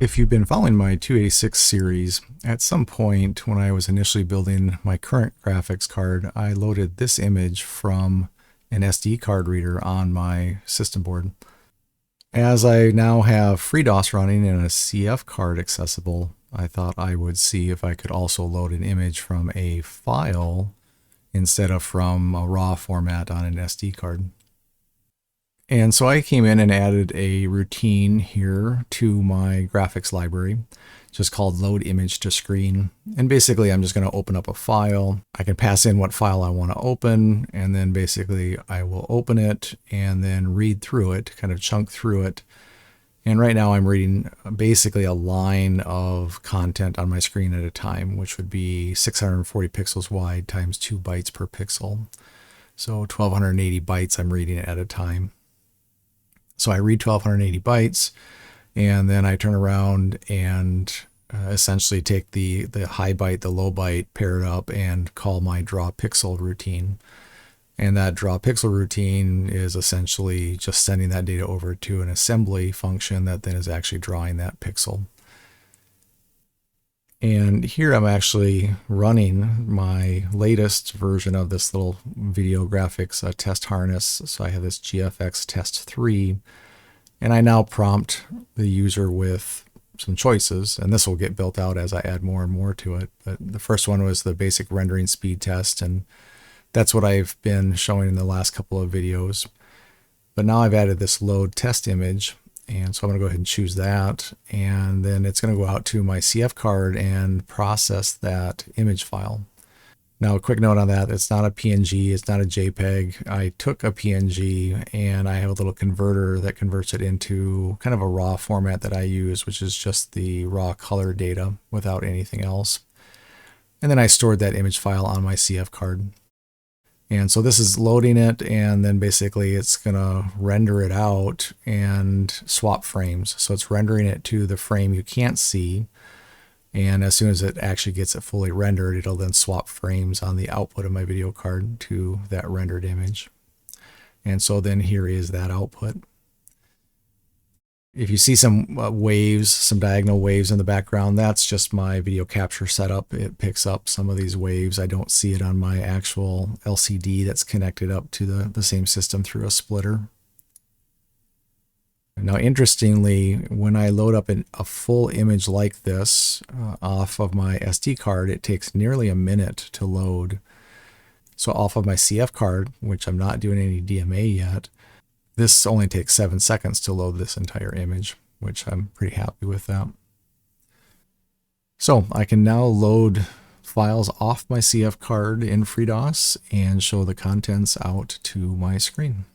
If you've been following my 286 series, at some point when I was initially building my current graphics card, I loaded this image from an SD card reader on my system board. As I now have FreeDOS running and a CF card accessible, I thought I would see if I could also load an image from a file instead of from a RAW format on an SD card. And so I came in and added a routine here to my graphics library, just called load image to screen. And basically I'm just going to open up a file. I can pass in what file I want to open, and then basically I will open it and then read through it, kind of chunk through it. And right now I'm reading basically a line of content on my screen at a time, which would be 640 pixels wide times 2 bytes per pixel. So 1280 bytes I'm reading at a time. So I read 1280 bytes, and then I turn around and essentially take the high byte, the low byte, pair it up, and call my draw pixel routine. And that draw pixel routine is essentially just sending that data over to an assembly function that then is actually drawing that pixel. And here I'm actually running my latest version of this little video graphics test harness. So I have this GFX test 3, and I now prompt the user with some choices, and this will get built out as I add more and more to it. But the first one was the basic rendering speed test, and that's what I've been showing in the last couple of videos. But now I've added this load test image. And so I'm going to go ahead and choose that, and then it's going to go out to my CF card and process that image file. Now, a quick note on that, it's not a PNG, it's not a JPEG. I took a PNG and I have a little converter that converts it into kind of a raw format that I use, which is just the raw color data without anything else. And then I stored that image file on my CF card. And so this is loading it, and then basically it's going to render it out and swap frames. So it's rendering it to the frame you can't see, and as soon as it actually gets it fully rendered, it'll then swap frames on the output of my video card to that rendered image. And so then here is that output. If you see some waves, some diagonal waves in the background, that's just my video capture setup. It picks up some of these waves. I don't see it on my actual LCD that's connected up to the same system through a splitter. Now, interestingly, when I load up a full image like this off of my SD card, it takes nearly a minute to load. So off of my CF card, which I'm not doing any DMA yet, this only takes 7 seconds to load this entire image, which I'm pretty happy with that. So I can now load files off my CF card in FreeDOS and show the contents out to my screen.